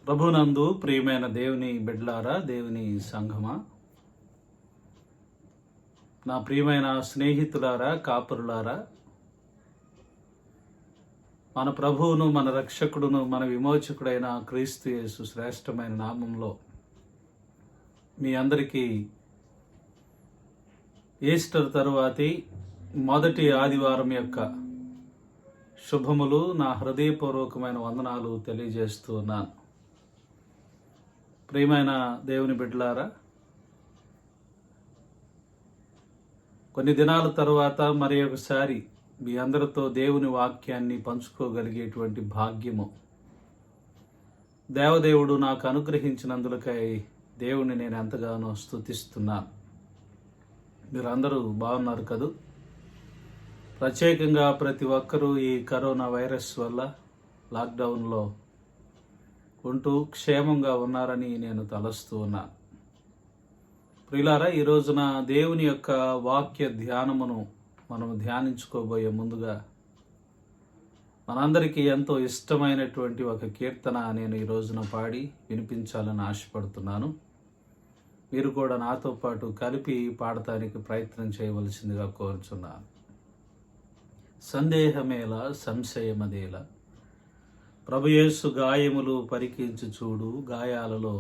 ప్రభునందు ప్రియమైన దేవుని బిడ్డలారా, దేవుని సంఘమా, నా ప్రియమైన స్నేహితులారా, కాపురులారా, మన ప్రభువును, మన రక్షకుడును, మన విమోచకుడైన క్రీస్తు యేసు శ్రేష్టమైన నామంలో మీ అందరికీ ఈస్టర్ తరువాతి మొదటి ఆదివారం యొక్క శుభములు, నా హృదయపూర్వకమైన వందనాలు తెలియజేస్తూ ఉన్నాను. ప్రియమైన దేవుని బిడ్డలారా, కొన్ని దినాల తర్వాత మరి ఒకసారి మీ అందరితో దేవుని వాక్యాన్ని పంచుకోగలిగేటువంటి భాగ్యము దేవదేవుడు నాకు అనుగ్రహించినందులకై దేవుని నేను ఎంతగానో స్తుతిస్తున్నాను. మీరందరూ బాగున్నారు కదూ? ప్రత్యేకంగా ప్రతి ఒక్కరూ ఈ కరోనా వైరస్ వల్ల లాక్డౌన్లో ఉంటూ క్షేమంగా ఉన్నారని నేను తలస్తూ ఉన్నాను. ప్రియులారా, ఈ రోజున దేవుని యొక్క వాక్య ధ్యానమును మనం ధ్యానించుకోబోయే ముందుగా మనందరికీ ఎంతో ఇష్టమైనటువంటి ఒక కీర్తన నేను ఈ రోజున పాడి వినిపించాలని ఆశపడుతున్నాను. మీరు కూడా నాతో పాటు కలిపి పాడటానికి ప్రయత్నం చేయవలసిందిగా కోరుచున్నాను. సందేహమేలా, సంశయమదేలా, ప్రభుయేసు గాయములు పరికించి చూడు, గాయాలలో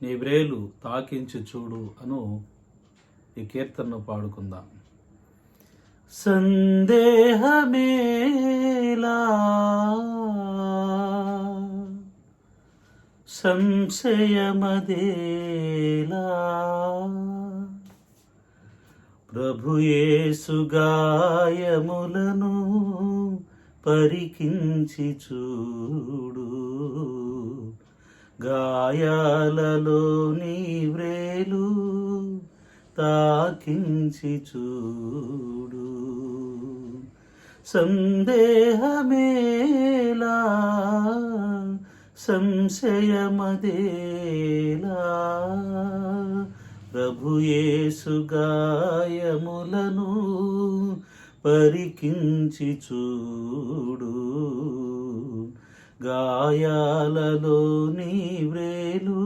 నీ వ్రేలు తాకించి చూడు అను ఈ కీర్తనను పాడుకుందాం. సందేహమేలా, సంశయమదేలా, ప్రభుయేసు గాయములను పరికించి చూడు, గాయాలలో నీ వ్రేలు తాకించి చూడు. సందేహమేలా, సంశయమదేలా, ప్రభుయేసు గాయములను పరికించి చూడు, గాయాలలో నీ వ్రేలు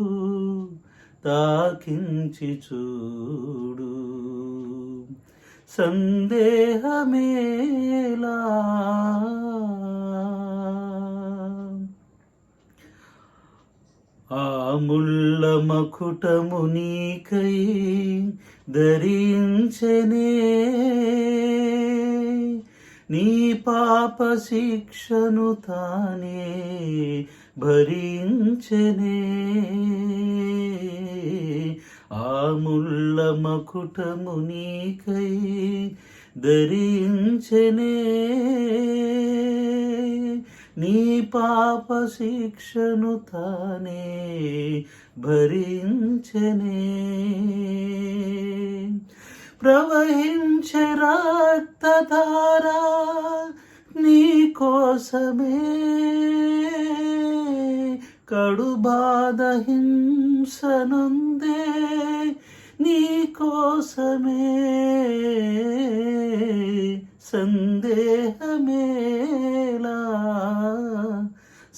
తాకించి చూడు. సందేహమేలా, ఆ ముళ్ళ మకుటము నీకై ధరించెనే, నీ పాప శిక్షను తానే భరించెనే. ఆ ముళ్ళ మకుటము నీకై ధరించెనే, నీ పాప శిక్షను తానే భరించెనే. ప్రవహించే రక్తధార నీ కోసమే, కడుబాధ హింసనుందే నీ కోసమే. సందేహమేలా,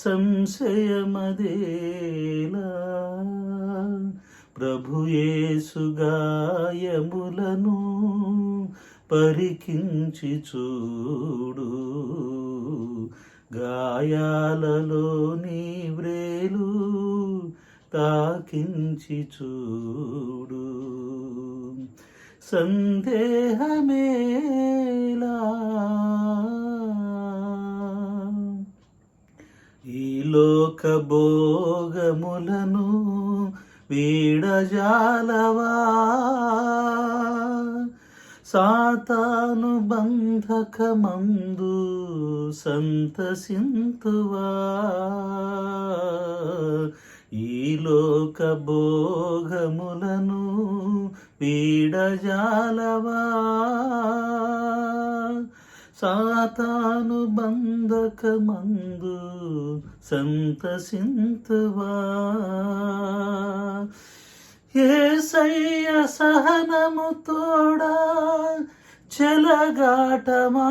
సంశయమదేలా, ప్రభుయేసు గాయములను పరికించి చూడు, గాయాలలో నీ వ్రేలు తాకించి చూడు. సందేహమేలా, ఈ లోక భోగములను వీడజాలవా, సాతాను బంధకమందు సంతసింతువా. ఈ లోక భోగములను వీడజాలవా, సాతాను బంధకమందు సంతసింతువా. యేసయ్య సహనము తోడా చెలగాటమా,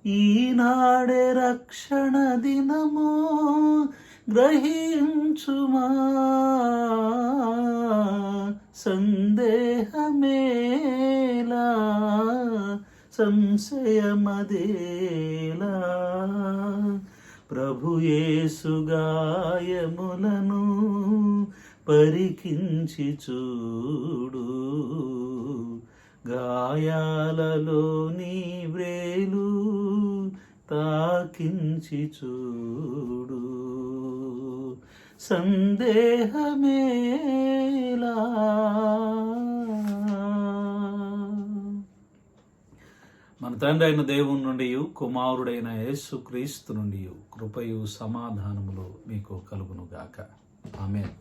ఈనాడే రక్షణ దినము గ్రహించుమా, సందేహమేలా సంశయమదేలా, ప్రభు యేసు గాయములను పరికించి చూడు, గాయాలలో నీ వ్రేలు తాకించి చూడు, సందేహమేలా. మన తండ్రి అయిన దేవుని నుండి కుమారుడైన యేసు క్రీస్తు నుండి కృపయు సమాధానములు మీకు కలుగునుగాక. ఆమేన్.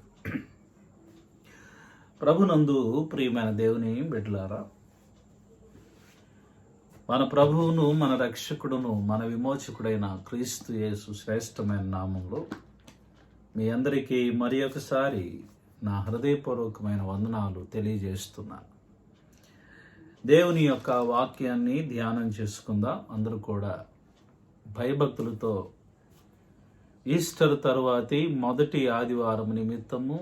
ప్రభునందు ప్రియమైన దేవుని బిడ్డలారా, మన ప్రభువును, మన రక్షకుడును, మన విమోచకుడైన క్రీస్తు యేసు శ్రేష్టమైన నామంలో మీ అందరికీ మరి ఒకసారి నా హృదయపూర్వకమైన వందనాలు తెలియజేస్తున్నాను. దేవుని యొక్క వాక్యాన్ని ధ్యానం చేసుకుందాం. అందరూ కూడా భయభక్తులతో ఈస్టర్ తరువాతి మొదటి ఆదివారం నిమిత్తము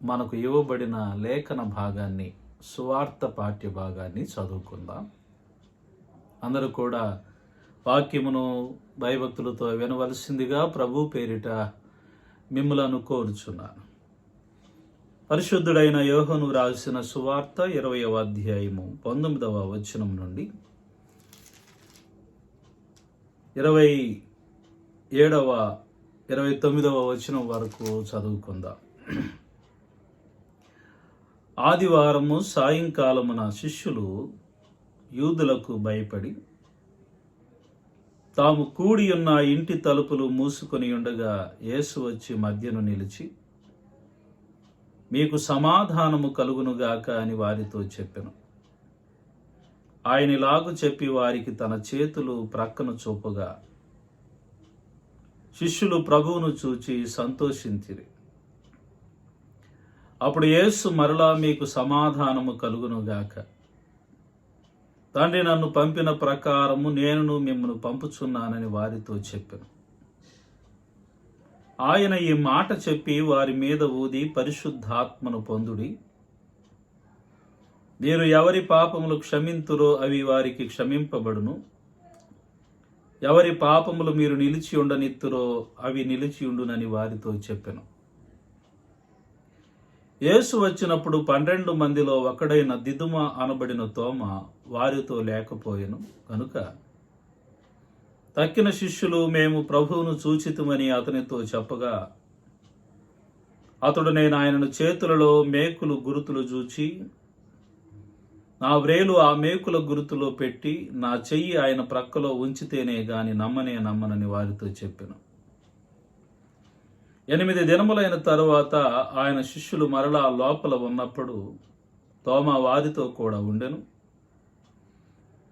మనకు ఇవ్వబడిన లేఖన భాగాన్ని, సువార్త పాఠ్య భాగాన్ని చదువుకుందాం. అందరూ కూడా వాక్యమును భయభక్తులతో వినవలసిందిగా ప్రభు పేరిట మిమ్ములను కోరుచున్నాను. పరిశుద్ధుడైన యోహాను రాసిన సువార్త 20వ అధ్యాయము 19వ వచనం నుండి 27వ 29వ వచనం వరకు చదువుకుందాం. ఆదివారము సాయంకాలమున శిష్యులు యూదులకు భయపడి తాము కూడి ఉన్న ఇంటి తలుపులు మూసుకొని ఉండగా యేసు వచ్చి మధ్యను నిలిచి, మీకు సమాధానము కలుగునుగాక అని వారితో చెప్పెను. ఆయన ఇలాగు చెప్పి వారికి తన చేతులు ప్రక్కన చూపగా శిష్యులు ప్రభువును చూచి సంతోషించిరి. అప్పుడు యేసు మరలా, మీకు సమాధానము కలుగునుగాక. తండ్రి నన్ను పంపిన ప్రకారము నేను మిమ్మల్ని పంపుచున్నానని వారితో చెప్పెను. ఆయన ఈ మాట చెప్పి వారి మీద ఊది, పరిశుద్ధాత్మను పొందుడి. మీరు ఎవరి పాపములు క్షమింతురో అవి వారికి క్షమింపబడును, ఎవరి పాపములు మీరు నిలిచి ఉండనిత్తురో అవి నిలిచి ఉండునని వారితో చెప్పెను. యేసు వచ్చినప్పుడు 12 మందిలో ఒకడైన దిదుమ అనబడిన తోమ వారితో లేకపోయెను కనుక తక్కిన శిష్యులు, మేము ప్రభువును చూచితుమని అతనితో చెప్పగా, అతడు, నేను ఆయనను చేతులలో మేకులు గురుతులు చూచి నా వ్రేలు ఆ మేకుల గురుతులో పెట్టి నా చెయ్యి ఆయన ప్రక్కలో ఉంచితేనే గాని నమ్మనని వారితో చెప్పెను. 8 దినములైన తరువాత ఆయన శిష్యులు మరలా లోపల ఉన్నప్పుడు తోమ వారితో కూడా ఉండెను.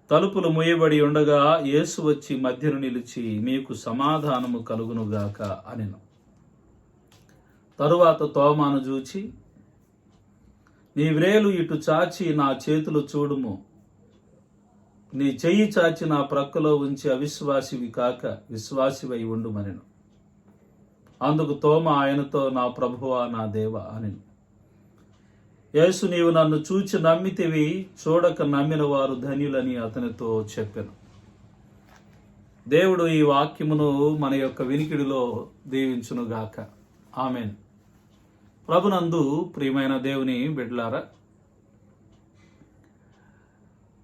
తలుపులు మూయబడి ఉండగా యేసు వచ్చి మధ్యను నిలిచి, మీకు సమాధానము కలుగునుగాక అనెను. తరువాత తోమాను చూచి, నీ వ్రేలు ఇటు చాచి నా చేతులు చూడుము, నీ చెయ్యి చాచి నా ప్రక్కలో ఉంచి అవిశ్వాసివి కాక విశ్వాసివై ఉండుమనెను. అందుకు తోమ ఆయనతో, నా ప్రభువా, నా దేవా అనెను. యేసు, నీవు నన్ను చూచి నమ్మితివి, చూడక నమ్మిన వారు ధన్యులని అతనితో చెప్పెను. దేవుడు ఈ వాక్యమును మన యొక్క వినికిడిలో దీవించునుగాక. ఆమెన్. ప్రభునందు ప్రియమైన దేవుని బిడ్డలారా,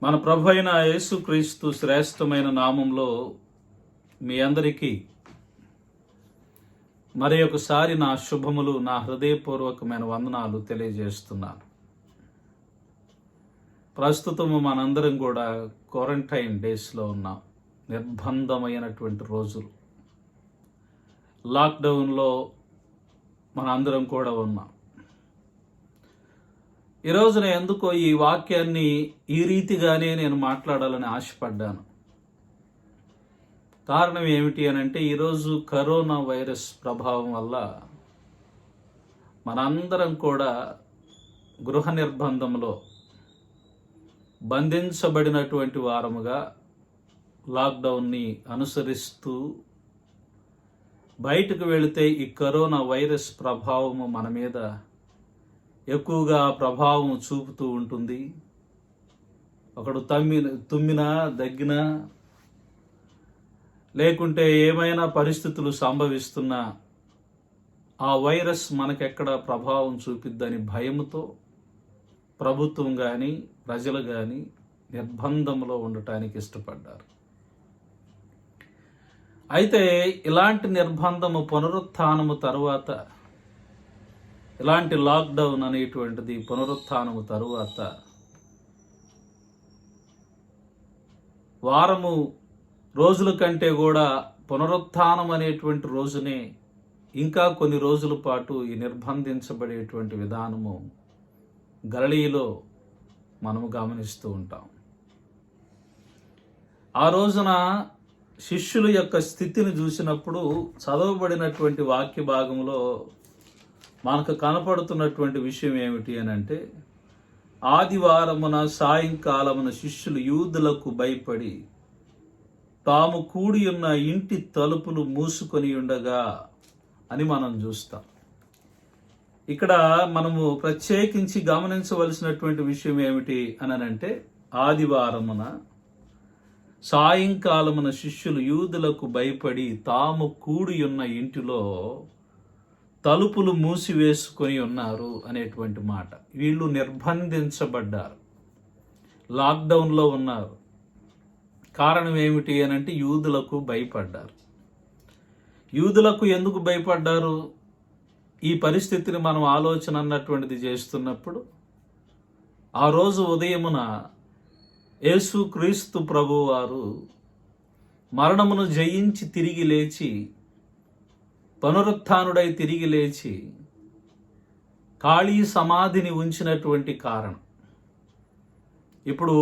మన ప్రభు అయిన యేసుక్రీస్తు శ్రేష్టమైన నామంలో మీ అందరికీ మరి ఒకసారి నా శుభములు, నా హృదయపూర్వకమైన వందనాలు తెలియజేస్తున్నాను. ప్రస్తుతము మనందరం కూడా క్వారంటైన్ డేస్లో ఉన్నాం. నిర్బంధమైనటువంటి రోజులు, లాక్డౌన్లో మనందరం కూడా ఉన్నాం. ఈ రోజున ఎందుకో ఈ వాక్యాన్ని ఈ రీతిగానే నేను మాట్లాడాలని ఆశపడ్డాను. కారణం ఏమిటి అనంటే, ఈరోజు కరోనా వైరస్ ప్రభావం వల్ల మనందరం కూడా గృహ నిర్బంధంలో బంధించబడినటువంటి వారముగా లాక్డౌన్ని అనుసరిస్తూ బయటకు వెళితే ఈ కరోనా వైరస్ ప్రభావము మన మీద ఎక్కువగా ప్రభావం చూపుతూ ఉంటుంది. ఒకడు తుమ్మినా దగ్గినా లేకుంటే ఏమైనా పరిస్థితులు సంభవిస్తున్నా ఆ వైరస్ మనకెక్కడ ప్రభావం చూపిద్దని భయముతో ప్రభుత్వం కానీ ప్రజలు కానీ నిర్బంధంలో ఉండటానికి ఇష్టపడ్డారు. అయితే ఇలాంటి నిర్బంధము పునరుత్థానము తరువాత, ఇలాంటి లాక్డౌన్ అనేటువంటిది పునరుత్థానము తరువాత వారము రోజుల కంటే కూడా పునరుత్థానం అనేటువంటి రోజునే ఇంకా కొన్ని రోజుల పాటు ఈ నిర్బంధించబడేటువంటి విధానము గలిలయలో మనము గమనిస్తూ ఉంటాం. ఆ రోజున శిష్యుల యొక్క స్థితిని చూసినప్పుడు చదవబడినటువంటి వాక్య భాగంలో మనకు కనపడుతున్నటువంటి విషయం ఏమిటి అని అంటే, ఆదివారమున సాయంకాలమున శిష్యులు యూదులకు భయపడి తాము కూడి ఉన్న ఇంటి తలుపులు మూసుకొని ఉండగా అని మనం చూస్తాం. ఇక్కడ మనము ప్రత్యేకించి గమనించవలసినటువంటి విషయం ఏమిటి అని అంటే, ఆదివారమున సాయంకాలమున శిష్యులు యూదులకు భయపడి తాము కూడి ఉన్న ఇంటిలో తలుపులు మూసివేసుకొని ఉన్నారు అనేటువంటి మాట. వీళ్ళు నిర్బంధించబడ్డారు, లాక్డౌన్లో ఉన్నారు. కారణం ఏమిటి అని అంటే, యూదులకు భయపడ్డారు. యూదులకు ఎందుకు భయపడ్డారు? ఈ పరిస్థితిని మనం ఆలోచన అన్నటువంటిది చేస్తున్నప్పుడు, ఆ రోజు ఉదయమున యేసుక్రీస్తు ప్రభువారు మరణమును జయించి తిరిగి లేచి, పునరుత్థానుడై తిరిగి లేచి ఖాళీ సమాధిని ఉంచినటువంటి కారణం. ఇప్పుడు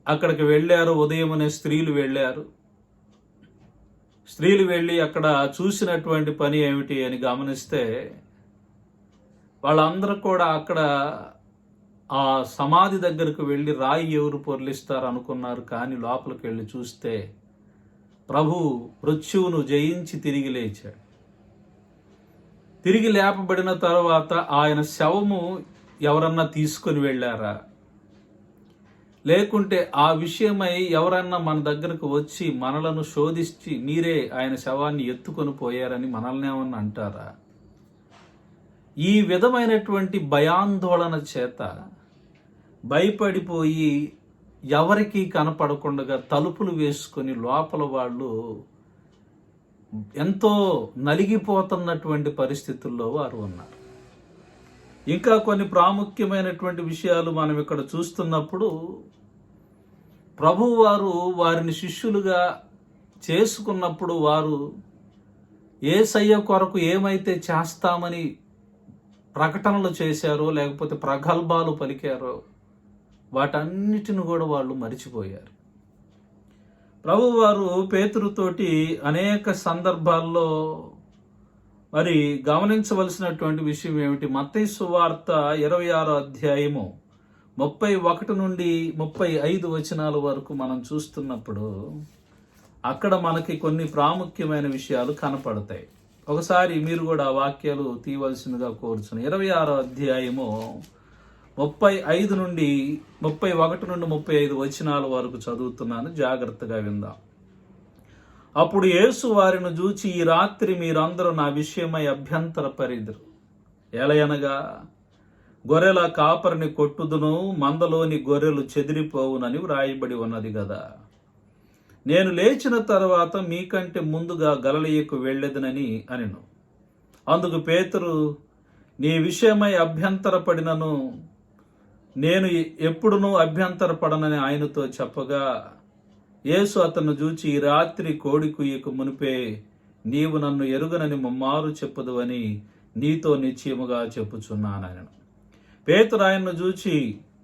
అక్కడికి వెళ్ళారు, ఉదయమునే స్త్రీలు వెళ్ళారు. స్త్రీలు వెళ్ళి అక్కడ చూసినటువంటి పని ఏమిటి అని గమనిస్తే, వాళ్ళందరూ కూడా అక్కడ ఆ సమాధి దగ్గరకు వెళ్ళి రాయి ఎవరు పొర్లిస్తారు అనుకున్నారు. కానీ లోపలికి వెళ్ళి చూస్తే ప్రభు మృత్యువును జయించి తిరిగి లేచాడు. తిరిగి లేపబడిన తర్వాత ఆయన శవము ఎవరన్నా తీసుకొని వెళ్ళారా, లేకుంటే ఆ విషయమై ఎవరన్నా మన దగ్గరకు వచ్చి మనలను శోధించి మీరే ఆయన శవాన్ని ఎత్తుకొని పోయారని మనల్ని ఏమన్నా అంటారా? ఈ విధమైనటువంటి భయాందోళన చేత భయపడిపోయి ఎవరికి కనపడకుండా తలుపులు వేసుకొని లోపల వాళ్ళు ఎంతో నలిగిపోతున్నటువంటి పరిస్థితుల్లో వారు ఉన్నారు. ఇంకా కొన్ని ప్రాముఖ్యమైనటువంటి విషయాలు మనం ఇక్కడ చూస్తున్నప్పుడు, ప్రభువు వారు వారిని శిష్యులుగా చేసుకున్నప్పుడు వారు యేసయ్య కొరకు ఏమైతే చేస్తామని ప్రకటనలు చేశారో, లేకపోతే ప్రగల్భాలు పలికారో, వాటన్నిటిని కూడా వాళ్ళు మరిచిపోయారు. ప్రభువారు పేతురుతోటి అనేక సందర్భాల్లో మరి గమనించవలసినటువంటి విషయం ఏమిటి? మత్తయి సువార్త 26వ అధ్యాయము 31 నుండి 35 వచనాల వరకు మనం చూస్తున్నప్పుడు అక్కడ మనకి కొన్ని ప్రాముఖ్యమైన విషయాలు కనపడతాయి. ఒకసారి మీరు కూడా ఆ వాక్యాలు తీయవలసిందిగా కోరుచున్నాను. 26వ అధ్యాయము 31 నుండి 35 వచనాల వరకు చదువుతున్నాను, జాగ్రత్తగా విందాం. అప్పుడు యేసు వారిని చూచి, ఈ రాత్రి మీరందరూ నా విషయమై అభ్యంతరపరిదురు. ఎలయనగా గొర్రెల కాపరిని కొట్టుదును, మందలోని గొర్రెలు చెదిరిపోవునని వ్రాయబడి ఉన్నది కదా. నేను లేచిన తర్వాత మీకంటే ముందుగా గలిలయకు వెళ్ళెదనని అనెను. అందుకు పేతురు, నీ విషయమై అభ్యంతరపడినను నేను ఎప్పుడునూ అభ్యంతరపడనని ఆయనతో చెప్పగా, యేసు అతను చూచి, ఈ రాత్రి కోడి కుయ్యకు మునిపే నీవు నన్ను ఎరుగనని ముమ్మారు చెప్పుదువని నీతో నిశ్చయముగా చెప్పుచున్నానని. పేతురు ఆయన్ను చూచి,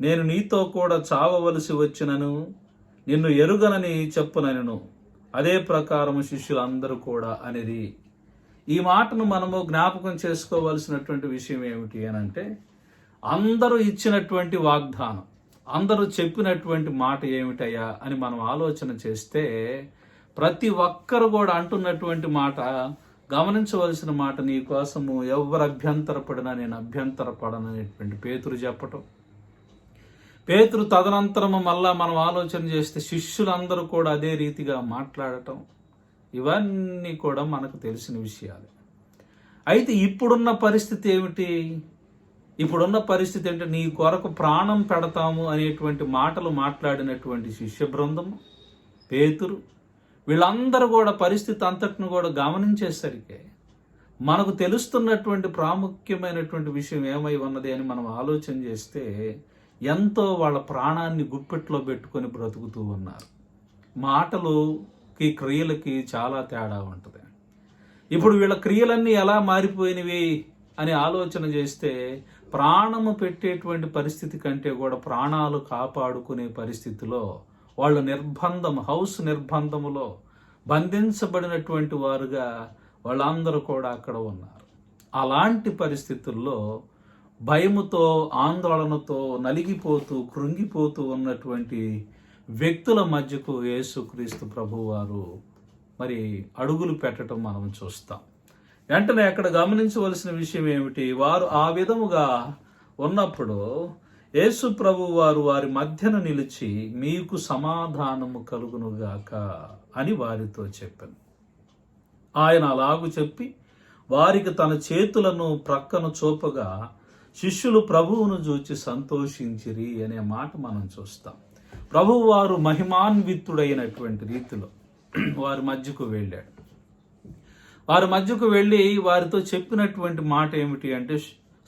నేను నీతో కూడా చావవలసి వచ్చినను నిన్ను ఎరుగనని చెప్పునను. అదే ప్రకారము శిష్యులందరూ కూడా అనేది. ఈ మాటను మనము జ్ఞాపకం చేసుకోవలసినటువంటి విషయం ఏమిటి అని అంటే, అందరూ ఇచ్చినటువంటి వాగ్దానం, అందరూ చెప్పినటువంటి మాట ఏమిటయ్యా అని మనం ఆలోచన చేస్తే, ప్రతి ఒక్కరు కూడా అంటున్నటువంటి మాట, గమనించవలసిన మాట, నీ కోసము ఎవరు అభ్యంతరపడినా నేను అభ్యంతరపడననేటువంటి పేతురు చెప్పటం. పేతురు తదనంతరము మళ్ళా మనం ఆలోచన చేస్తే శిష్యులందరూ కూడా అదే రీతిగా మాట్లాడటం, ఇవన్నీ కూడా మనకు తెలిసిన విషయాలే. అయితే ఇప్పుడున్న పరిస్థితి ఏమిటి? ఇప్పుడున్న పరిస్థితి అంటే నీ కొరకు ప్రాణం పెడతాము అనేటువంటి మాటలు మాట్లాడినటువంటి శిష్య బృందము, పేతురు, వీళ్ళందరూ కూడా పరిస్థితి అంతటిని కూడా గమనించేసరికి మనకు తెలుస్తున్నటువంటి ప్రాముఖ్యమైనటువంటి విషయం ఏమై ఉన్నది అని మనం ఆలోచన చేస్తే, ఎంతో వాళ్ళ ప్రాణాన్ని గుప్పెట్లో పెట్టుకొని బ్రతుకుతూ ఉన్నారు. మాటలుకి క్రియలకి చాలా తేడా ఉంటుంది. ఇప్పుడు వీళ్ళ క్రియలన్నీ ఎలా మారిపోయినవి అని ఆలోచన చేస్తే, ప్రాణము పెట్టేటువంటి పరిస్థితి కంటే కూడా ప్రాణాలు కాపాడుకునే పరిస్థితిలో వాళ్ళు హౌస్ నిర్బంధములో బంధించబడినటువంటి వారుగా వాళ్ళందరూ కూడా అక్కడ ఉన్నారు. అలాంటి పరిస్థితుల్లో భయముతో, ఆందోళనతో నలిగిపోతూ, కృంగిపోతూ ఉన్నటువంటి వ్యక్తుల మధ్యకు యేసుక్రీస్తు ప్రభువారు మరి అడుగులు పెట్టడం మనం చూస్తాం. వెంటనే అక్కడ గమనించవలసిన విషయం ఏమిటి? వారు ఆ విధముగా ఉన్నప్పుడు యేసు ప్రభు వారు వారి మధ్యన నిలిచి, మీకు సమాధానము కలుగునుగాక అని వారితో చెప్పాను. ఆయన అలాగు చెప్పి వారికి తన చేతులను ప్రక్కన చూపగా శిష్యులు ప్రభువును చూచి సంతోషించిరి అనే మాట మనం చూస్తాం. ప్రభువు వారు మహిమాన్వితుడైనటువంటి రీతిలో వారి మధ్యకు వెళ్ళాడు. వారి మధ్యకు వెళ్ళి వారితో చెప్పినటువంటి మాట ఏమిటి అంటే,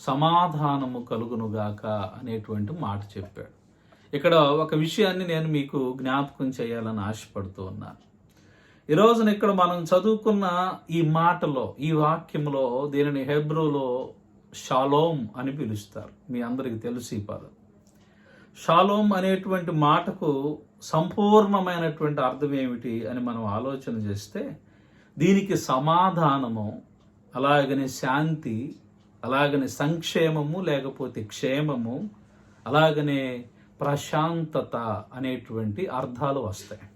సమాధానము కలుగునుగాక అనేటువంటి మాట చెప్పాడు. ఇక్కడ ఒక విషయాన్ని నేను మీకు జ్ఞాపకం చేయాలని ఆశపడుతూ ఉన్నాను. ఈ రోజున ఇక్కడ మనం చదువుకున్న ఈ మాటలో, ఈ వాక్యంలో, దీనిని హెబ్రూలో షాలోమ్ అని పిలుస్తారు. మీ అందరికీ తెలుసు ఈ పదం. షాలోమ్ అనేటువంటి మాటకు సంపూర్ణమైనటువంటి అర్థం ఏమిటి అని మనం ఆలోచన చేస్తే, దీనికి సమాధానము, అలాగనే శాంతి, అలాగనే సంక్షేమము లేకపోతే క్షేమము, అలాగనే ప్రశాంతత అనేటువంటి అర్థాలు వస్తాయి.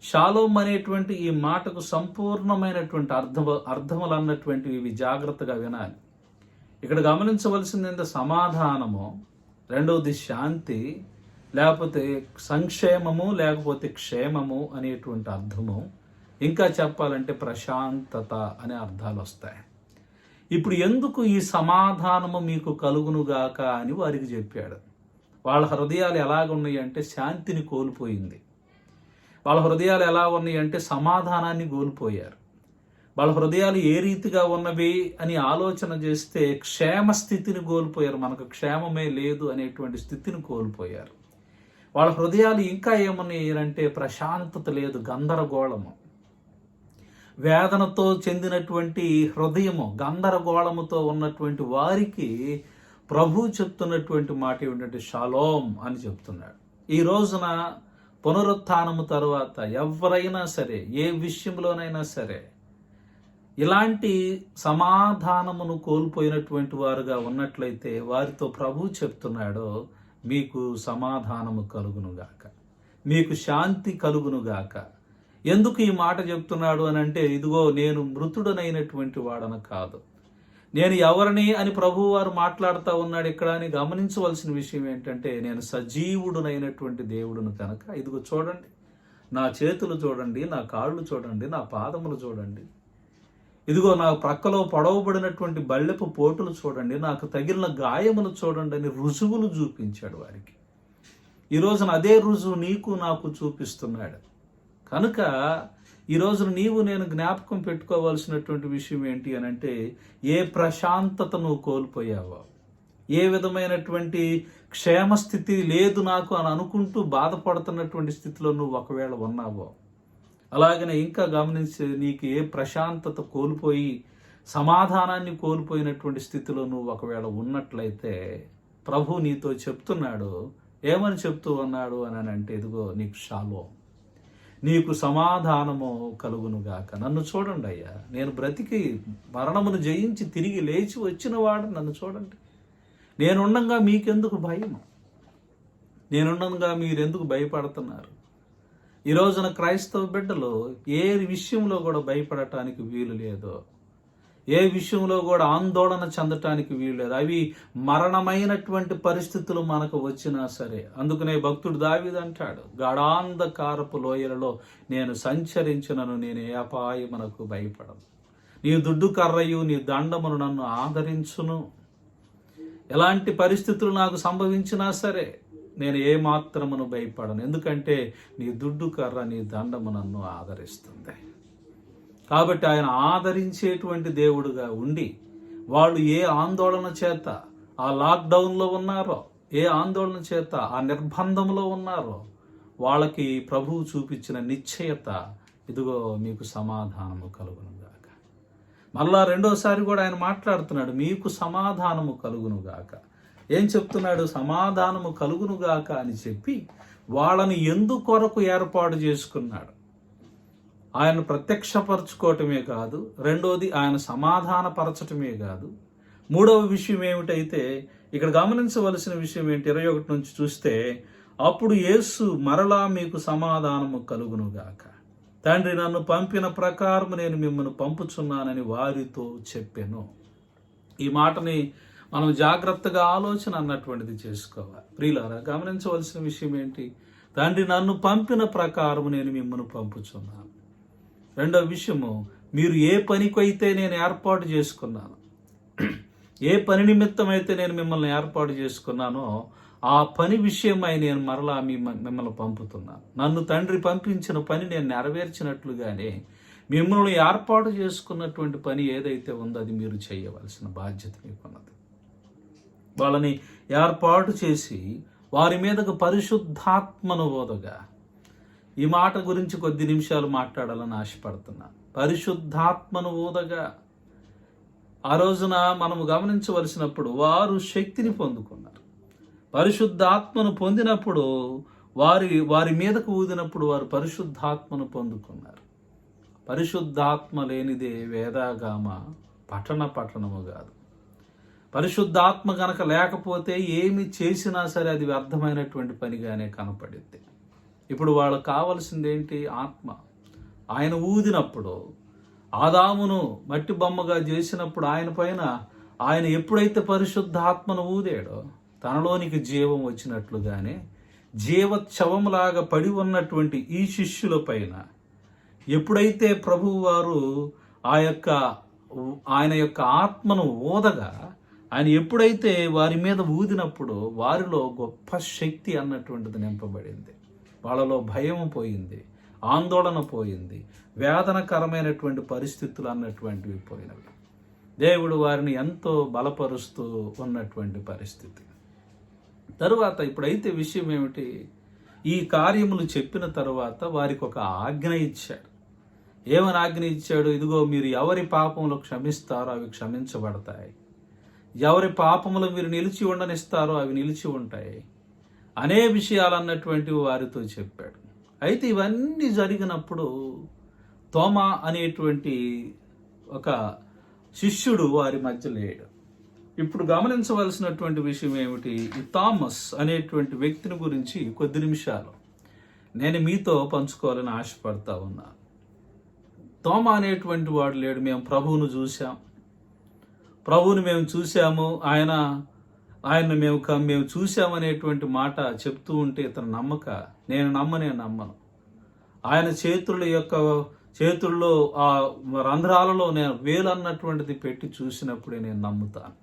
షాలోమ్ అనేటువంటి ఈ మాటకు సంపూర్ణమైనటువంటి అర్థములు అన్నటువంటివి ఇవి జాగ్రత్తగా వినాలి. ఇక్కడ గమనించవలసింది సమాధానము, రెండవది శాంతి, లేకపోతే సంక్షేమము లేకపోతే క్షేమము అనేటువంటి అర్థము, ఇంకా చెప్పాలంటే ప్రశాంతత అనే అర్థాలు వస్తాయి. ఇప్పుడు ఎందుకు ఈ సమాధానము మీకు కలుగునుగాక అని వారికి చెప్పాడు. వాళ్ళ హృదయాలు ఎలాగున్నాయి అంటే శాంతిని కోల్పోయింది. వాళ్ళ హృదయాలు ఎలా ఉన్నాయి అంటే సమాధానాన్ని కోల్పోయారు. వాళ్ళ హృదయాలు ఏ రీతిగా ఉన్నవి అని ఆలోచన చేస్తే క్షేమ స్థితిని కోల్పోయారు. మనకు క్షేమమే లేదు అనేటువంటి స్థితిని కోల్పోయారు. వాళ్ళ హృదయాలు ఇంకా ఏమన్నాయి అంటే ప్రశాంతత లేదు, గందరగోళము, వేదనతో చెందినటువంటి హృదయము, గందరగోళముతో ఉన్నటువంటి వారికి ప్రభు చెప్తున్నటువంటి మాట ఏమిటంటే షాలోమ్ అని చెప్తున్నాడు. ఈ రోజున పునరుత్థానము తరువాత ఎవరైనా సరే, ఏ విషయంలోనైనా సరే, ఇలాంటి సమాధానమును కోల్పోయినటువంటి వారుగా ఉన్నట్లయితే వారితో ప్రభు చెప్తున్నాడు, మీకు సమాధానము కలుగునుగాక, మీకు శాంతి కలుగునుగాక. ఎందుకు ఈ మాట చెప్తున్నాడు అని అంటే, ఇదిగో నేను మృతుడనైనటువంటి వాడన కాదు, నేను ఎవరిని అని ప్రభువు వారు మాట్లాడుతూ ఉన్నాడు ఇక్కడ అని గమనించవలసిన విషయం ఏంటంటే, నేను సజీవుడునైనటువంటి దేవుడును కనుక ఇదిగో చూడండి, నా చేతులు చూడండి, నా కాళ్ళు చూడండి, నా పాదములు చూడండి, ఇదిగో నా ప్రక్కలో పొడవబడినటువంటి బళ్ళెపు పోటులు చూడండి, నాకు తగిలిన గాయములు చూడండి అని రుజువులు చూపించాడు వారికి. ఈ రోజున అదే రుజువు నీకు నాకు చూపిస్తున్నాడు. కనుక ఈ రోజున నీవు నేను జ్ఞాపకం పెట్టుకోవాల్సినటువంటి విషయం ఏంటి అని అంటే, ఏ ప్రశాంతత నువ్వు కోల్పోయావో, ఏ విధమైనటువంటి క్షేమస్థితి లేదు నాకు అని అనుకుంటూ బాధపడుతున్నటువంటి స్థితిలో నువ్వు ఒకవేళ ఉన్నావో, అలాగనే ఇంకా గమనించి నీకు ఏ ప్రశాంతత కోల్పోయి సమాధానాన్ని కోల్పోయినటువంటి స్థితిలో నువ్వు ఒకవేళ ఉన్నట్లయితే ప్రభు నీతో చెప్తున్నాడు. ఏమని చెప్తూ ఉన్నాడు అని అంటే, ఇదిగో నీకు షాలోమ్, నీకు సమాధానము కలుగునుగాక. నన్ను చూడండి అయ్యా, నేను బ్రతికి మరణమును జయించి తిరిగి లేచి వచ్చిన వాడు, నన్ను చూడండి. నేనుండగా మీకెందుకు భయం? నేనుండగా మీరెందుకు భయపడుతున్నారు? ఈ రోజున క్రైస్తవ బిడ్డలు ఏ విషయంలో కూడా భయపడటానికి వీలు లేదు, ఏ విషయంలో కూడా ఆందోళన చెందటానికి వీలు లేదు. అవి మరణమైనటువంటి పరిస్థితులు మనకు వచ్చినా సరే. అందుకనే భక్తుడు దావీదు అంటాడు, గాఢాంధకారపు లోయలలో నేను సంచరించినను నేను ఏ అపాయమునకు భయపడను. నీ దుడ్డు కర్రయు నీ దండమును నన్ను ఆదరించును. ఎలాంటి పరిస్థితులు నాకు సంభవించినా సరే నేను ఏమాత్రమును భయపడను, ఎందుకంటే నీ దుడ్డు కర్ర నీ దండము నన్ను ఆదరిస్తుంది. కాబట్టి ఆయన ఆదరించేటువంటి దేవుడుగా ఉండి వాళ్ళు ఏ ఆందోళన చేత ఆ లాక్డౌన్లో ఉన్నారో, ఏ ఆందోళన చేత ఆ నిర్బంధంలో ఉన్నారో, వాళ్ళకి ప్రభువు చూపించిన నిశ్చయత, ఇదిగో మీకు సమాధానము కలుగునుగాక. మళ్ళా రెండోసారి కూడా ఆయన మాట్లాడుతున్నాడు, మీకు సమాధానము కలుగునుగాక. ఏం చెప్తున్నాడు? సమాధానము కలుగునుగాక అని చెప్పి వాళ్ళని ఎందుకొరకు ఏర్పాటు చేసుకున్నాడు. ఆయన ప్రత్యక్షపరచుకోవటమే కాదు, రెండోది ఆయన సమాధానపరచటమే కాదు, మూడవ విషయం ఏమిటైతే ఇక్కడ గమనించవలసిన విషయం ఏంటి? 21 నుంచి చూస్తే, అప్పుడు యేసు మరలా మీకు సమాధానము కలుగునుగాక, తండ్రి నన్ను పంపిన ప్రకారం నేను మిమ్మల్ని పంపుచున్నానని వారితో చెప్పెను. ఈ మాటని మనం జాగ్రత్తగా ఆలోచన అన్నటువంటిది చేసుకోవాలి. ప్రియులారా, గమనించవలసిన విషయం ఏంటి? తండ్రి నన్ను పంపిన ప్రకారం నేను మిమ్మల్ని పంపుచున్నాను. రెండవ విషయము, మీరు ఏ పనికైతే నేను ఏర్పాటు చేసుకున్నాను, ఏ పని నిమిత్తం అయితే నేను మిమ్మల్ని ఏర్పాటు చేసుకున్నానో ఆ పని విషయమై నేను మరలా మిమ్మల్ని పంపుతున్నాను. నన్ను తండ్రి పంపించిన పని నేను నెరవేర్చినట్లుగానే మిమ్మల్ని ఏర్పాటు చేసుకున్నటువంటి పని ఏదైతే ఉందో అది మీరు చేయవలసిన బాధ్యత మీకున్నది. వాళ్ళని ఏర్పాటు చేసి వారి మీదకు పరిశుద్ధాత్మను ఓదగా, ఈ మాట గురించి కొద్ది నిమిషాలు మాట్లాడాలని ఆశపడుతున్నాను. పరిశుద్ధాత్మను ఊదగా ఆ రోజున మనము గమనించవలసినప్పుడు వారు శక్తిని పొందుకున్నారు. పరిశుద్ధాత్మను పొందినప్పుడు వారి మీదకు ఊదినప్పుడు వారు పరిశుద్ధాత్మను పొందుకున్నారు. పరిశుద్ధాత్మ లేనిదే వేదాగామ పఠనము కాదు. పరిశుద్ధాత్మ కనుక లేకపోతే ఏమి చేసినా సరే అది వ్యర్థమైనటువంటి పనిగానే కనపడింది. ఇప్పుడు వాళ్ళకు కావలసింది ఏంటి? ఆత్మ. ఆయన ఊదినప్పుడు, ఆదామును మట్టి బొమ్మగా చేసినప్పుడు ఆయన ఎప్పుడైతే పరిశుద్ధాత్మను ఊదాడో తనలోనికి జీవం వచ్చినట్లుగానే జీవచ్చవంలాగా పడి ఉన్నటువంటి ఈ శిష్యుల పైన ఎప్పుడైతే ప్రభువు వారు ఆయన యొక్క ఆత్మను ఊదగా, ఆయన ఎప్పుడైతే వారి మీద ఊదినప్పుడు వారిలో గొప్ప శక్తి అన్నటువంటిది నింపబడింది. వాళ్ళలో భయం పోయింది, ఆందోళన పోయింది, వేదనకరమైనటువంటి పరిస్థితులు అన్నటువంటివి పోయినవి. దేవుడు వారిని ఎంతో బలపరుస్తూ ఉన్నటువంటి పరిస్థితి. తరువాత ఇప్పుడైతే విషయం ఏమిటి? ఈ కార్యములు చెప్పిన తరువాత వారికి ఒక ఆజ్ఞ ఇచ్చాడు. ఏమని ఆజ్ఞ ఇచ్చాడు? ఇదిగో, మీరు ఎవరి పాపములు క్షమిస్తారో అవి క్షమించబడతాయి, ఎవరి పాపములు మీరు నిలిచి ఉండనిస్తారో అవి నిలిచి ఉంటాయి అనే విషయాలు అన్నటువంటివి వారితో చెప్పాడు. అయితే ఇవన్నీ జరిగినప్పుడు తోమా అనేటువంటి ఒక శిష్యుడు వారి మధ్య లేడు. ఇప్పుడు గమనించవలసినటువంటి విషయం ఏమిటి? ఈ థామస్ అనేటువంటి వ్యక్తిని గురించి కొద్ది నిమిషాలు నేను మీతో పంచుకోవాలని ఆశపడతా ఉన్నా. తోమా అనేటువంటి వాడు లేడు. మేము ప్రభువును చూసాము, ఆయన్ని మేము చూసామనేటువంటి మాట చెప్తూ ఉంటే ఇతను నమ్మక, నేను నమ్మను. ఆయన చేతుల్లో ఆ రంధ్రాలలో నేను వేలు అన్నటువంటిది పెట్టి చూసినప్పుడే నేను నమ్ముతాను,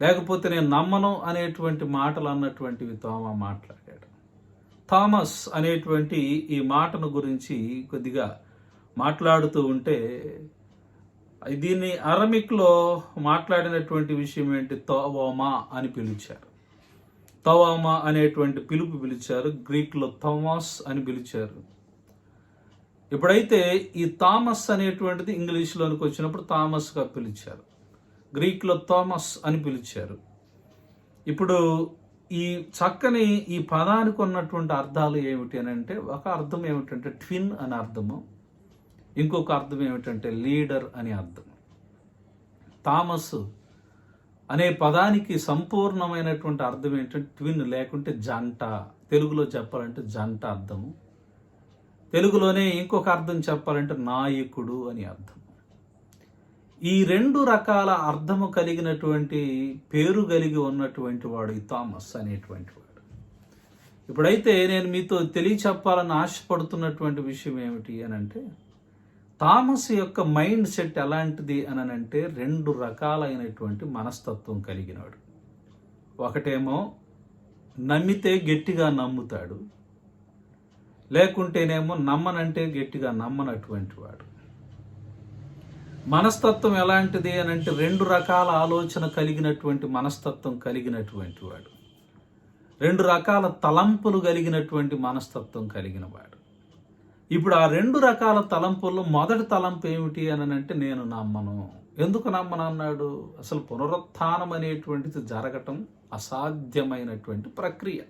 లేకపోతే నేను నమ్మను అనేటువంటి మాటలు అన్నటువంటివి తోమా మాట్లాడాడు. థామస్ అనేటువంటి ఈ మాటను గురించి కొద్దిగా మాట్లాడుతూ ఉంటే, దీన్ని అరమిక్లో మాట్లాడినటువంటి విషయం ఏంటి? తోవమా అని పిలిచారు. తోవమా అనేటువంటి పిలిచారు. గ్రీక్లో థోమాస్ అని పిలిచారు. ఇప్పుడైతే ఈ థామస్ అనేటువంటిది ఇంగ్లీష్లోనికి వచ్చినప్పుడు థామస్గా పిలిచారు, గ్రీక్లో థామస్ అని పిలిచారు. ఇప్పుడు ఈ చక్కని ఈ పదానికి ఉన్నటువంటి అర్థాలు ఏమిటి అని అంటే, ఒక అర్థం ఏమిటంటే ట్విన్ అని అర్థము, ఇంకొక అర్థం ఏమిటంటే లీడర్ అని అర్థం. థామస్ అనే పదానికి సంపూర్ణమైనటువంటి అర్థం ఏంటంటే ట్విన్, లేకుంటే జంట. తెలుగులో చెప్పాలంటే జంట అర్థము. తెలుగులోనే ఇంకొక అర్థం చెప్పాలంటే నాయకుడు అని అర్థం. ఈ 2 రకాల అర్థము కలిగినటువంటి పేరు కలిగి ఉన్నటువంటి వాడు ఈ థామస్ అనేటువంటి వాడు. ఇప్పుడైతే నేను మీతో తెలియచెప్పాలని ఆశపడుతున్నటువంటి విషయం ఏమిటి అని అంటే, థామస్ యొక్క మైండ్ సెట్ ఎలాంటిది అని అంటే 2 రకాలైనటువంటి మనస్తత్వం కలిగినాడు. ఒకటేమో నమ్మితే గట్టిగా నమ్ముతాడు, లేకుంటేనేమో నమ్మనంటే గట్టిగా నమ్మనటువంటి వాడు. మనస్తత్వం ఎలాంటిది అని అంటే 2 రకాల ఆలోచన కలిగినటువంటి మనస్తత్వం కలిగినటువంటి వాడు, 2 రకాల తలంపులు కలిగినటువంటి మనస్తత్వం కలిగిన వాడు. ఇప్పుడు ఆ 2 రకాల తలంపుల్లో మొదటి తలంపు ఏమిటి అని అంటే, నేను నమ్మను. ఎందుకు నమ్మను అన్నాడు? అసలు పునరుత్థానం అనేటువంటిది జరగటం అసాధ్యమైనటువంటి ప్రక్రియ.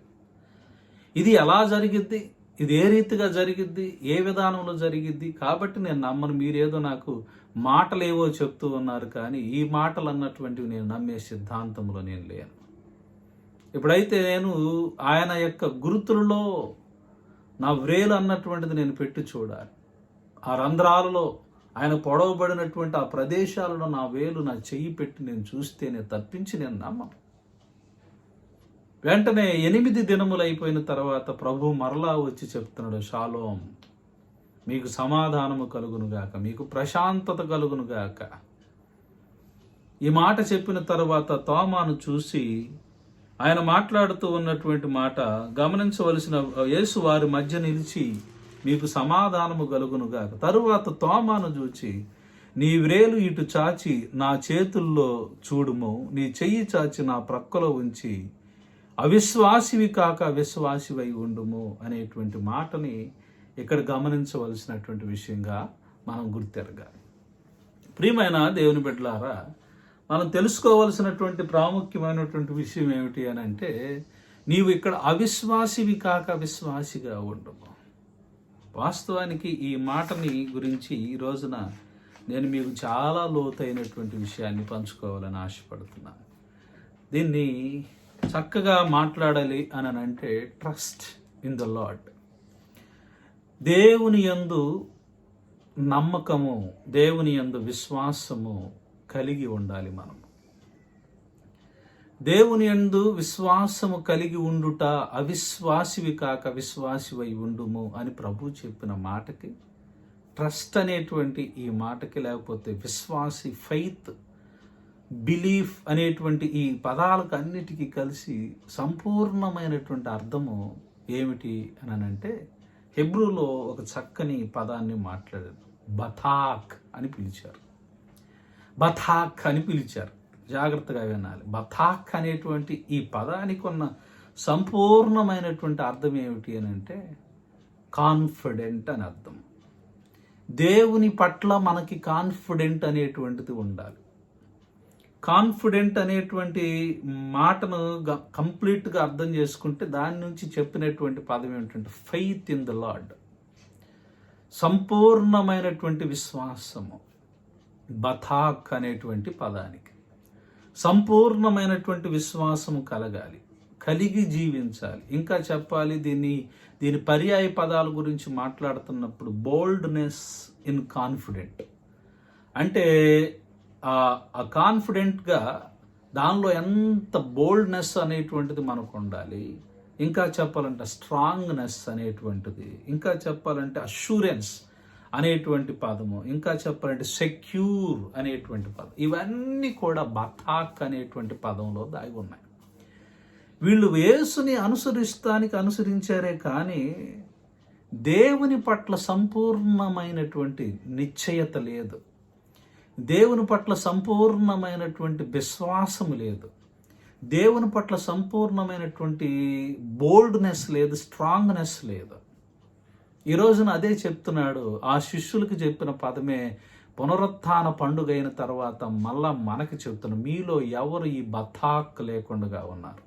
ఇది ఎలా జరిగిద్ది, ఇది ఏ రీతిగా జరిగిద్ది, ఏ విధానంలో జరిగిద్ది, కాబట్టి నేను నమ్మను. మీరేదో నాకు మాటలేవో చెప్తూ ఉన్నారు, కానీ ఈ మాటలు అన్నటువంటివి నేను నమ్మే సిద్ధాంతంలో నేను లేను. ఇప్పుడైతే నేను ఆయన యొక్క గుర్తులలో నా వ్రేలు అన్నటువంటిది నేను పెట్టి చూడాలి. ఆ రంధ్రాలలో ఆయన పొడవబడినటువంటి ఆ ప్రదేశాలలో నా వేలు, నా చెయ్యి పెట్టి నేను చూస్తేనే తప్పించి నేను నమ్మను. వెంటనే 8 దినములు అయిపోయిన తర్వాత ప్రభు మరలా వచ్చి చెప్తున్నాడు, షాలోం, మీకు సమాధానము కలుగునుగాక, మీకు ప్రశాంతత కలుగునుగాక. ఈ మాట చెప్పిన తర్వాత తోమాను చూసి ఆయన మాట్లాడుతూ ఉన్నటువంటి మాట గమనించవలసిన, యేసు వారి మధ్య నిలిచి మీకు సమాధానము కలుగునుగాక. తరువాత తోమాను చూచి, నీ వ్రేలు ఇటు చాచి నా చేతుల్లో చూడుము, నీ చెయ్యి చాచి నా ప్రక్కలో ఉంచి అవిశ్వాసివి కాక అవిశ్వాసివై ఉండుము అనేటువంటి మాటని ఇక్కడ గమనించవలసినటువంటి విషయంగా మనం గుర్తెరగాలి. ప్రియమైన దేవుని బిడ్డలారా, మనం తెలుసుకోవలసినటువంటి ప్రాముఖ్యమైనటువంటి విషయం ఏమిటి అని అంటే, నీవు ఇక్కడ అవిశ్వాసివి కాక అవిశ్వాసిగా ఉండము. వాస్తవానికి ఈ మాటని గురించి ఈ రోజున నేను మీకు చాలా లోతైనటువంటి విషయాన్ని పంచుకోవాలని ఆశపడుతున్నాను. దీన్ని చక్కగా మాట్లాడాలి అని అంటే, ట్రస్ట్ ఇన్ ద లార్డ్. దేవుని యందు నమ్మకము, దేవుని యందు విశ్వాసము కలిగి ఉండాలి. మనం దేవుని యందు విశ్వాసము కలిగి ఉండుట, అవిశ్వాసివి కాక విశ్వాసివై ఉండుము అని ప్రభు చెప్పిన మాటకి, ట్రస్ట్ అనేటువంటి ఈ మాటకి, లేకపోతే విశ్వాసి, ఫెయిత్, బిలీఫ్ అనేటువంటి ఈ పదాలకు అన్నిటికీ కలిసి సంపూర్ణమైనటువంటి అర్థము ఏమిటి అని అంటే, హెబ్రూలో ఒక చక్కని పదాన్ని మాట్లాడారు. బథాక్ అని పిలిచారు. బథాక్ అని పిలిచారు. జాగ్రత్తగా వినాలి. బథాక్ అనేటువంటి ఈ పదానికి ఉన్న సంపూర్ణమైనటువంటి అర్థం ఏమిటి అని అంటే, కాన్ఫిడెంట్ అని అర్థం. దేవుని పట్ల మనకి కాన్ఫిడెంట్ అనేటువంటిది ఉండాలి. కాన్ఫిడెంట్ అనేటువంటి మాటను కంప్లీట్గా అర్థం చేసుకుంటే దాని నుంచి చెప్పినటువంటి పదం ఏమిటంటే ఫెయిత్ ఇన్ ద లార్డ్, సంపూర్ణమైనటువంటి విశ్వాసము. బథాక్ అనేటువంటి పదానికి సంపూర్ణమైనటువంటి విశ్వాసము కలగాలి, కలిగి జీవించాలి. ఇంకా చెప్పాలి, దీని పర్యాయ పదాల గురించి మాట్లాడుతున్నప్పుడు బోల్డ్నెస్ ఇన్ కాన్ఫిడెంట్ అంటే, ఆ కాన్ఫిడెంట్గా దానిలో ఎంత బోల్డ్నెస్ అనేటువంటిది మనకు ఉండాలి. ఇంకా చెప్పాలంటే స్ట్రాంగ్నెస్ అనేటువంటిది, ఇంకా చెప్పాలంటే అష్యూరెన్స్ అనేటువంటి పదము, ఇంకా చెప్పాలంటే సెక్యూర్ అనేటువంటి పదం, ఇవన్నీ కూడా బథాక్ అనేటువంటి పదంలో దాగి ఉన్నాయి. వీళ్ళు యేసుని అనుసరించారే కానీ దేవుని పట్ల సంపూర్ణమైనటువంటి నిశ్చయత లేదు, దేవుని పట్ల సంపూర్ణమైనటువంటి విశ్వాసము లేదు, దేవుని పట్ల సంపూర్ణమైనటువంటి బోల్డ్నెస్ లేదు, స్ట్రాంగ్నెస్ లేదు. ఈ రోజున అదే చెప్తున్నాడు. ఆ శిష్యులకు చెప్పిన పదమే పునరుత్థాన పండుగ అయిన తర్వాత మళ్ళా మనకి చెప్తున్నాడు, మీలో ఎవరు ఈ బథాక్ లేకుండా ఉన్నారు.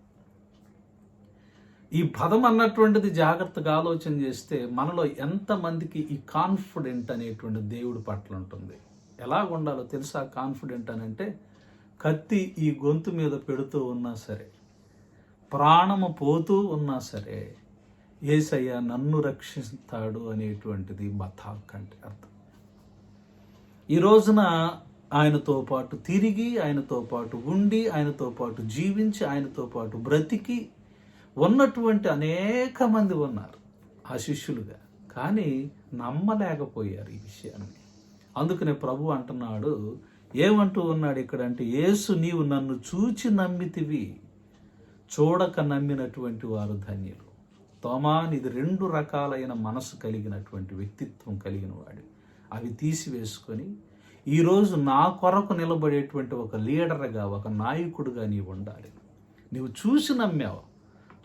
ఈ పదం అన్నటువంటిది జాగ్రత్తగా ఆలోచన చేస్తే మనలో ఎంతమందికి ఈ కాన్ఫిడెంట్ అనేటువంటి దేవుడి పట్ల ఉంటుంది. ఎలా ఉండాలో తెలుసా? కాన్ఫిడెంట్ అని అంటే, కత్తి ఈ గొంతు మీద పెడుతూ ఉన్నా సరే, ప్రాణము పోతూ ఉన్నా సరే, యేసయ్య నన్ను రక్షిస్తాడు అనేటువంటిది బతాక్ అంటే అర్థం. ఈ రోజున ఆయనతో పాటు తిరిగి, ఆయనతో పాటు ఉండి, ఆయనతో పాటు జీవించి, ఆయనతో పాటు బ్రతికి ఉన్నటువంటి అనేక మంది ఉన్నారు ఆ శిష్యులుగా. కానీ నమ్మలేకపోయారు ఈ విషయాన్ని. అందుకనే ప్రభు అంటున్నాడు, ఏమంటూ ఉన్నాడు ఇక్కడ అంటే, యేసు నీవు నన్ను చూచి నమ్మితివి, చూడక నమ్మినటువంటి వారు ధన్యులు. తోమా, నీది 2 రకాలైన మనసు కలిగినటువంటి వ్యక్తిత్వం కలిగిన వాడు. అవి తీసివేసుకొని ఈరోజు నా కొరకు నిలబడేటువంటి ఒక లీడర్గా, ఒక నాయకుడిగా నీవు ఉండాలి. నీవు చూసి నమ్మావు,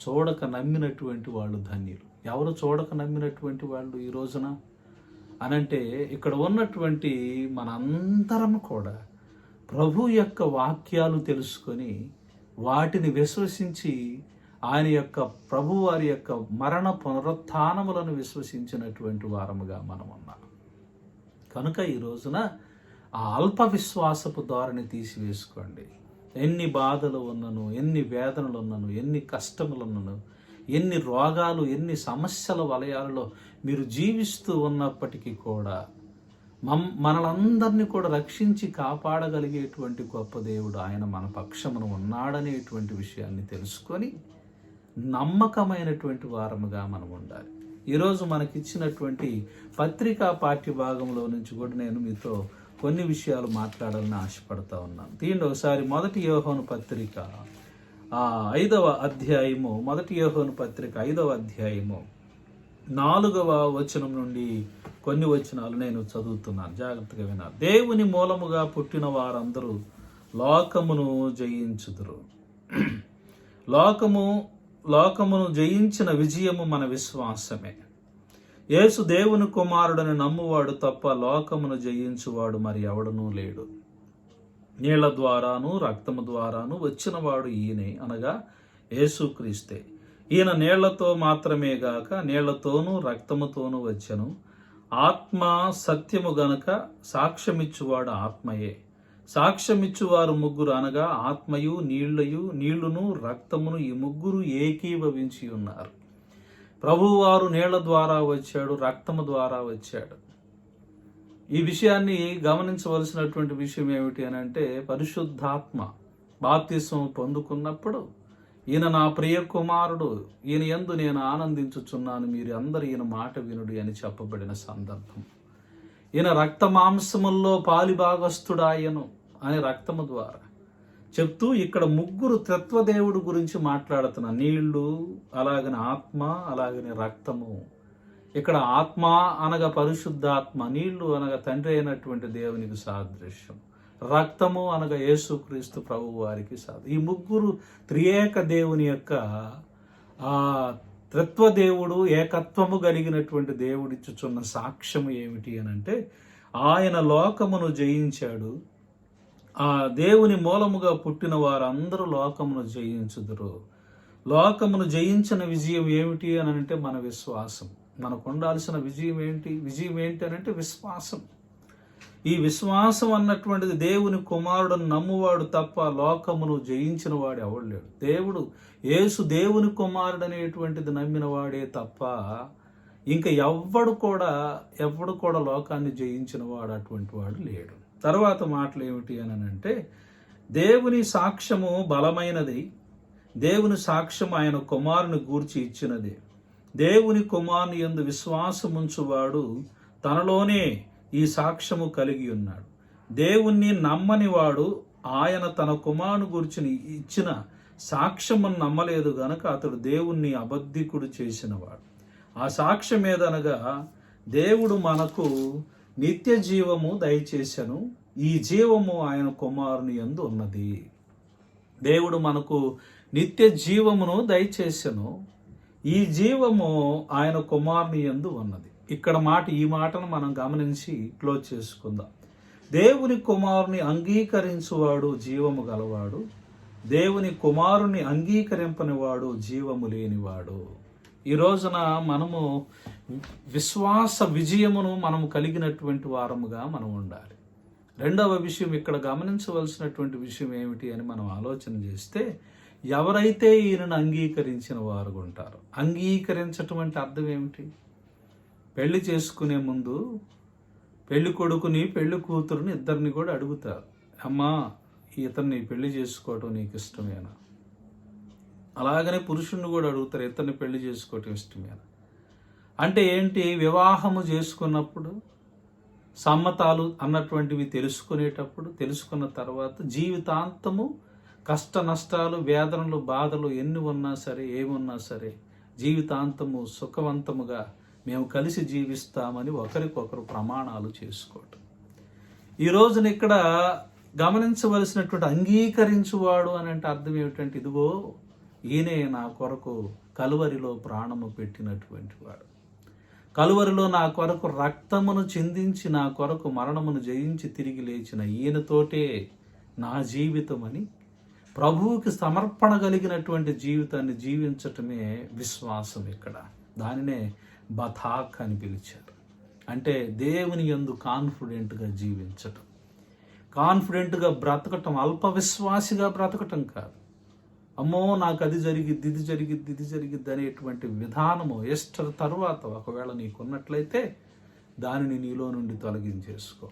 చూడక నమ్మినటువంటి వాళ్ళు ధన్యులు. ఎవరు చూడక నమ్మినటువంటి వాళ్ళు ఈ రోజున అనంటే, ఇక్కడ ఉన్నటువంటి మనందరం కూడా ప్రభు యొక్క వాక్యాలు తెలుసుకొని వాటిని విశ్వసించి ఆయన యొక్క ప్రభు వారి యొక్క మరణ పునరుత్థానములను విశ్వసించినటువంటి వారముగా మనం ఉన్నాం. కనుక ఈ రోజున ఆ అల్ప విశ్వాసపు ధోరణి తీసివేసుకోండి. ఎన్ని బాధలు ఉన్నను, ఎన్ని వేదనలు ఉన్నను, ఎన్ని కష్టములు ఉన్నను, ఎన్ని రోగాలు, ఎన్ని సమస్యల వలయాలలో మీరు జీవిస్తూ ఉన్నప్పటికీ కూడా మనలందరినీ కూడా రక్షించి కాపాడగలిగేటువంటి గొప్ప దేవుడు ఆయన మన పక్షమున ఉన్నాడనేటువంటి విషయాన్ని తెలుసుకొని నమ్మకమైనటువంటి వారముగా మనం ఉండాలి. ఈరోజు మనకిచ్చినటువంటి పత్రికా పాఠ్య భాగంలో నుంచి కూడా నేను మీతో కొన్ని విషయాలు మాట్లాడాలని ఆశపడతా ఉన్నాను. దీంట్లో ఒకసారి 1 యోహాను పత్రిక 5వ అధ్యాయము, 1 యోహాను పత్రిక 5వ అధ్యాయము 4వ వచనం నుండి కొన్ని వచనాలు నేను చదువుతున్నాను, జాగ్రత్తగా వినాలి. దేవుని మూలముగా పుట్టిన వారందరూ లోకమును జయించుదురు. లోకమును జయించిన విజయము మన విశ్వాసమే. యేసు దేవుని కుమారుడని నమ్మువాడు తప్ప లోకమును జయించువాడు మరి ఎవడనూ లేడు. నీళ్ల ద్వారాను రక్తము ద్వారాను వచ్చినవాడు ఈయనే, అనగా యేసుక్రీస్తే. ఈయన నీళ్లతో మాత్రమే గాక నీళ్లతోనూ రక్తముతోనూ వచ్చెను. ఆత్మ సత్యము గనుక సాక్ష్యమిచ్చువాడు ఆత్మయే. సాక్ష్యమిచ్చువారు 3 అనగా ఆత్మయు నీళ్లును రక్తమును, ఈ 3 ఏకీభవించి ఉన్నారు. ప్రభువారు నీళ్ల ద్వారా వచ్చాడు, రక్తము ద్వారా వచ్చాడు. ఈ విషయాన్ని గమనించవలసినటువంటి విషయం ఏమిటి అని అంటే, పరిశుద్ధాత్మ బాప్తిస్మం పొందుకున్నప్పుడు ఈయన నా ప్రియ కుమారుడు, ఈయన యందు నేను ఆనందించుచున్నాను, మీరు అందరు ఈయన మాట వినుడి అని చెప్పబడిన సందర్భం. ఈయన రక్త మాంసముల్లో పాలిభాగస్థుడాయను అని రక్తము ద్వారా చెప్తూ ఇక్కడ 3 తత్వదేవుడు గురించి మాట్లాడుతున్న, నీళ్లు, అలాగని ఆత్మ, అలాగని రక్తము. ఇక్కడ ఆత్మ అనగా పరిశుద్ధాత్మ, నీళ్లు అనగా తండ్రి అయినటువంటి దేవునికి సాదృశ్యం, రక్తము అనగా యేసుక్రీస్తు ప్రభు వారికి సాదృశ్యం. ఈ 3 త్రియేక దేవుని యొక్క తత్వదేవుడు, ఏకత్వము కలిగినటువంటి దేవుడిచ్చుచున్న సాక్ష్యము ఏమిటి అని అంటే, ఆయన లోకమును జయించాడు. ఆ దేవుని మూలముగా పుట్టిన వారందరూ లోకమును జయించుదురు. లోకమును జయించిన విజయం ఏమిటి అని అంటే మన విశ్వాసం. మనకు ఉండాల్సిన విజయం ఏంటి అని అంటే విశ్వాసం. ఈ విశ్వాసం అన్నటువంటిది దేవుని కుమారుడును నమ్మువాడు తప్ప లోకమును జయించిన వాడు ఎవడు లేడు. యేసు దేవుని కుమారుడు అనేటువంటిది నమ్మిన వాడే తప్ప ఇంకా ఎవ్వడు కూడా లోకాన్ని జయించిన వాడు అటువంటి వాడు లేడు. తర్వాత మాటలు ఏమిటి అని అంటే, దేవుని సాక్ష్యము బలమైనది, దేవుని సాక్ష్యం ఆయన కుమారుని గూర్చి ఇచ్చినది. దేవుని కుమారుని యందు విశ్వాసముంచువాడు తనలోనే ఈ సాక్ష్యము కలిగి ఉన్నాడు. దేవుణ్ణి నమ్మని వాడు ఆయన తన కుమారుని గురించి ఇచ్చిన సాక్ష్యమును నమ్మలేదు గనక అతడు దేవుణ్ణి అబద్ధికుడు చేసినవాడు. ఆ సాక్ష్యం ఏదనగా, దేవుడు మనకు నిత్య జీవము దయచేసెను, ఈ జీవము ఆయన కుమారుని యందు ఉన్నది. దేవుడు మనకు నిత్య జీవమును దయచేసెను, ఈ జీవము ఆయన కుమారుని యందు ఉన్నది. ఇక్కడ ఈ మాటను మనం గమనించి క్లోజ్ చేసుకుందాం. దేవుని కుమారుని అంగీకరించువాడు జీవము గలవాడు, దేవుని కుమారుని అంగీకరింపనివాడు జీవము లేనివాడు. ఈ రోజున మనము విశ్వాస విజయమును మనము కలిగినటువంటి వారముగా మనం ఉండాలి. రెండవ విషయం, ఇక్కడ గమనించవలసినటువంటి విషయం ఏమిటి అని మనం ఆలోచన చేస్తే, ఎవరైతే ఈయనను అంగీకరించిన వారు ఉంటారు. అంగీకరించటం అంటే అర్థం ఏమిటి? పెళ్లి చేసుకునే ముందు పెళ్లి కొడుకుని పెళ్లి కూతురుని ఇద్దరిని కూడా అడుగుతారు, అమ్మా ఇతన్ని పెళ్లి చేసుకోవటం నీకు ఇష్టమేనా? అలాగనే పురుషుణ్ణి కూడా అడుగుతారు, ఇతన్ని పెళ్లి చేసుకోవటం ఇష్టమేనా? అంటే ఏంటి? వివాహము చేసుకున్నప్పుడు సమ్మతాలు అన్నటువంటివి తెలుసుకున్న తర్వాత జీవితాంతము కష్ట నష్టాలు, వేదనలు, బాధలు ఎన్ని ఉన్నా సరే, ఏమున్నా సరే జీవితాంతము సుఖవంతముగా మేము కలిసి జీవిస్తామని ఒకరికొకరు ప్రమాణాలు చేసుకోవటం. ఈ రోజున ఇక్కడ గమనించవలసినటువంటి అంగీకరించువాడు అని అంటే అర్థం ఏమిటంటే, ఇదిగో ఈయనే నా కొరకు కలువరిలో ప్రాణము పెట్టినటువంటి వాడు, కలువరిలో నా కొరకు రక్తమును చిందించి నా కొరకు మరణమును జయించి తిరిగి లేచిన ఈయనతోటే నా జీవితం అని ప్రభువుకి సమర్పణ కలిగినటువంటి జీవితాన్ని జీవించటమే విశ్వాసం. ఇక్కడ దానినే బతాక్ అని పిలిచారు. అంటే దేవుని యందు కాన్ఫిడెంట్గా జీవించటం, కాన్ఫిడెంట్గా బ్రతకటం, అల్ప విశ్వాసిగా బ్రతకటం కాదు. అమ్మో నాకు అది జరిగిద్ది, ఇది జరిగిద్ది, ఇది జరిగిద్ది అనేటువంటి విధానము ఎస్టర్ తరువాత ఒకవేళ నీకున్నట్లయితే దానిని నీలో నుండి తొలగించేసుకో.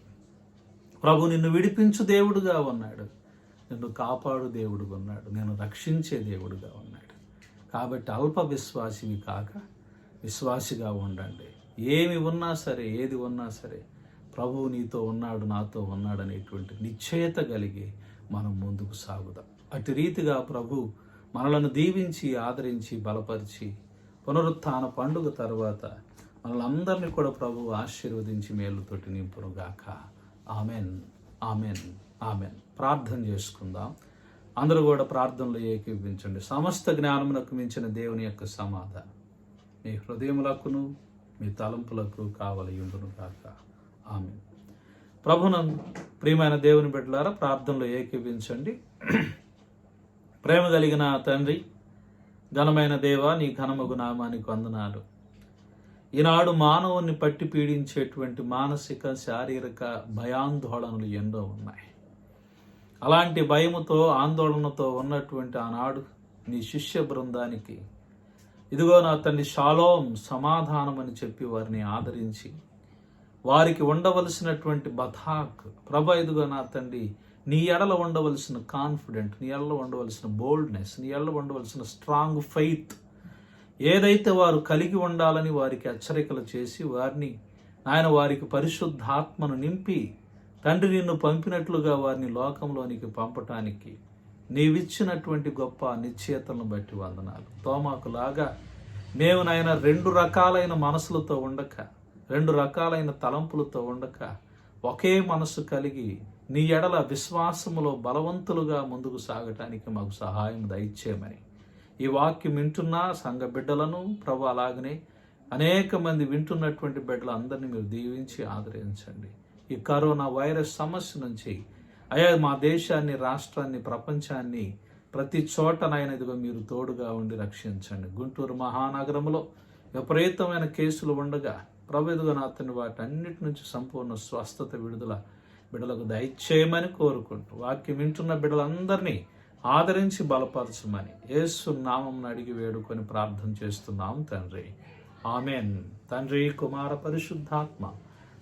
ప్రభు నిన్ను విడిపించు దేవుడుగా ఉన్నాడు, నిన్ను కాపాడు దేవుడుగా ఉన్నాడు, నేను రక్షించే దేవుడుగా ఉన్నాడు. కాబట్టి అల్ప విశ్వాసివి కాక విశ్వాసిగా ఉండండి. ఏమి ఉన్నా సరే, ఏది ఉన్నా సరే ప్రభువు నీతో ఉన్నాడు, నాతో ఉన్నాడు అనేటువంటి నిశ్చయత కలిగి మనం ముందుకు సాగుదాం. అటు రీతిగా ప్రభు మనలను దీవించి, ఆదరించి, బలపరిచి పునరుత్థాన పండుగ తర్వాత మనలందరినీ కూడా ప్రభు ఆశీర్వదించి మేలుతోటి నింపునుగాక. Amen, amen, amen. ప్రార్థన చేసుకుందాం. అందరూ కూడా ప్రార్థనలో ఏకీభవించండి. సమస్త జ్ఞానమునకు మించిన దేవుని యొక్క సమాధానం మీ హృదయములకును మీ తలంపులకు కావలయుండును గాక. ఆమెన్. ప్రభునందు ప్రియమైన దేవుని బిడ్డలారా, ప్రార్థనలో ఏకీభవించండి. ప్రేమ కలిగిన తండ్రి, ఘనమైన దేవ, నీ ఘనమగు నామానికి వందనాలు. ఈనాడు మానవుని పట్టి పీడించేటువంటి మానసిక, శారీరక భయాందోళనలు ఎన్నో ఉన్నాయి. అలాంటి భయముతో, ఆందోళనతో ఉన్నటువంటి ఆనాడు నీ శిష్య బృందానికి ఇదిగో నా తండ్రి షాలోం, సమాధానం అని చెప్పి వారిని ఆదరించి వారికి ఉండవలసినటువంటి బతాక్ ప్రభ, ఇదిగో నా తండ్రి నీ ఎడల ఉండవలసిన కాన్ఫిడెంట్, నీ ఎడల ఉండవలసిన బోల్డ్నెస్, నీ ఎడల ఉండవలసిన స్ట్రాంగ్ ఫెయిత్ ఏదైతే వారు కలిగి ఉండాలని వారికి హెచ్చరికలు చేసి వారిని నాయన వారికి పరిశుద్ధాత్మను నింపి తండ్రి నిన్ను పంపినట్లుగా వారిని లోకంలోనికి పంపటానికి నీవిచ్చినటువంటి గొప్ప నిశ్చయతలను బట్టి వందనాలు. తోమాకులాగా మేము నాయన రెండు రకాలైన మనసులతో ఉండక, రెండు రకాలైన తలంపులతో ఉండక ఒకే మనసు కలిగి నీ ఎడల విశ్వాసములో బలవంతులుగా ముందుకు సాగటానికి మాకు సహాయం దయచేయమని ఈ వాక్యం వింటున్న సంఘ బిడ్డలను ప్రభు, అలాగనే అనేక మంది వింటున్నటువంటి బిడ్డలందరినీ మీరు దీవించి ఆదరించండి. ఈ కరోనా వైరస్ సమస్య నుంచి అయ్యా మా దేశాన్ని, రాష్ట్రాన్ని, ప్రపంచాన్ని ప్రతి చోటనైనా ఇదిగో మీరు తోడుగా ఉండి రక్షించండి. గుంటూరు మహానగరంలో విపరీతమైన కేసులు ఉండగా ప్రభు, ఇదిగో నా అతని వాటన్నిటి నుంచి సంపూర్ణ స్వస్థత, విడుదల బిడ్డలకు దయచేయమని కోరుకుంటూ వాక్యం వింటున్న బిడ్డలందరినీ ఆదరించి బలపరచమని యేసు నామం అడిగి వేడుకొని ప్రార్థన చేస్తున్నాం తండ్రి. ఆమెన్. తండ్రి, కుమార, పరిశుద్ధాత్మ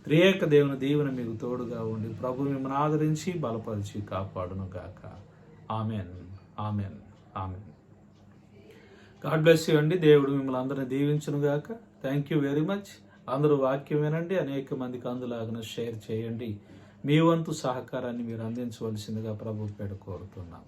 త్రియేక దేవుని దీవెన మీకు తోడుగా ఉండి ప్రభు మిమ్మల్ని ఆదరించి బలపరిచి కాపాడును గాక. Amen, amen, amen. God bless you అండి. దేవుడు మిమ్మల్ని అందరినీ దీవించును గాక. Thank you very much. అందరూ వాక్యం వినండి, అనేక మందికి అందులాగా షేర్ చేయండి. మీ వంతు సహకారాన్ని మీరు అందించవలసిందిగా ప్రభు పేడ కోరుతున్నాం.